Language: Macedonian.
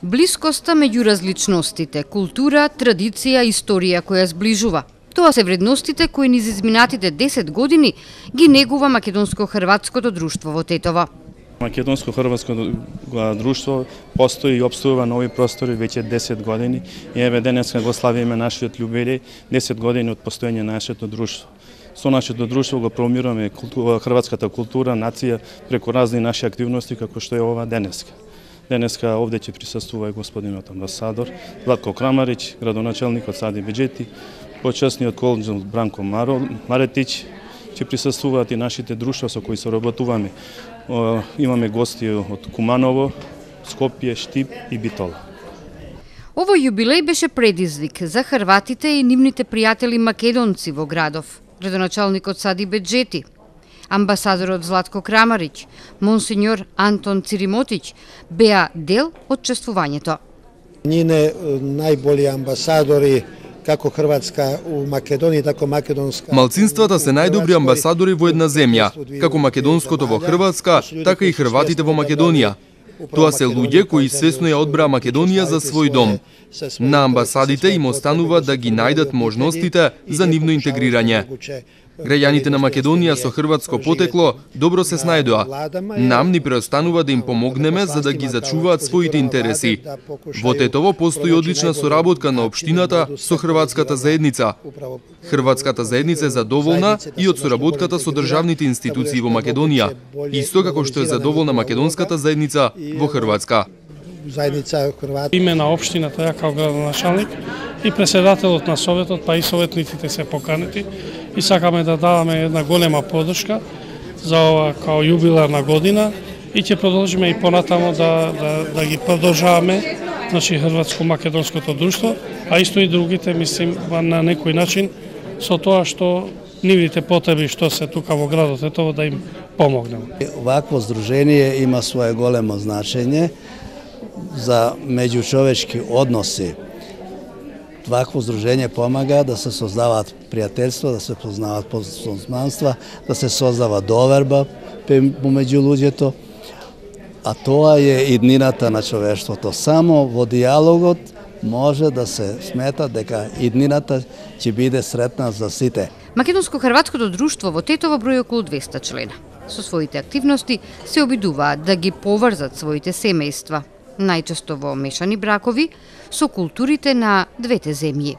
Блискоста меѓу различностите, култура, традиција, историја која сближува. Тоа се вредностите кои низ изминатите 10 години ги негува македонско-хрватското друштво во Тетово. Македонско-хрватско друштво постои и опстојува на овој простори веќе 10 години и еве денеска го славиме нашиот јубилеј 10 години од постоење на нашето друштво. Со нашето друштво го промираме хрватската култура, нација преку разни наши активности како што е ова денеска. Денеска овде ќе присуствува и господинот амбасадор Златко Крамарич, градоначелникот Сади Беџети, почесниот конзул Бранко Маретич, ќе присуствуваат и нашите друштва со кои соработуваме. Имаме гости од Куманово, Скопје, Штип и Битола. Овој јубилеј беше предизвик за хрватите и нивните пријатели македонци во градов. Градоначалникот Сади Беџети, амбасадорот Златко Крамарич, монсенјор Антон Циримотич беа дел од чествувањето. Ние најболи амбасадори како Хрватска у Македонија, тако македонска. Малцинствата се најдобри амбасадори во една земја, како македонското во Хрватска, така и хрватите во Македонија. Тоа се луѓе кои свесно ја одбраа Македонија за свој дом. На амбасадите им останува да ги најдат можностите за нивно интегрирање. Граѓаните на Македонија со хрватско потекло добро се снајдоа. Нам ни преостанува да им помогнеме за да ги зачуваат своите интереси. Во Тетово постои одлична соработка на општината со хрватската заедница. Хрватската заедница е задоволна и од соработката со државните институции во Македонија, исто како што е задоволна македонската заедница во Хрватска. Име на општината, ја како градоначалник и председателот на советот, па и советниците се поканети и сакаме да даваме една голема подршка за ова као јубиларна година и ќе продолжиме и понатамо да ги продолжаваме, значи хрватско-македонското друштво, а исто и другите, мислим, на некој начин со тоа што нивните потреби што се тука во градот Тетово да им помогнеме. Вакво здружение има свое големо значење за меѓучовечки односи. Вакво здружение помага да се создаваат пријателства, да се познаваат познанства, да се создава доверба помеѓу луѓето, а тоа е иднината на човештвото. Само во диалогот може да се смета дека иднината ќе биде сретна за сите. Македонско-хрватското друштво во Тетово брои околу 200 члена. Со своите активности се обидуваат да ги поврзат своите семејства, најчесто во мешани бракови, со културите на двете земји.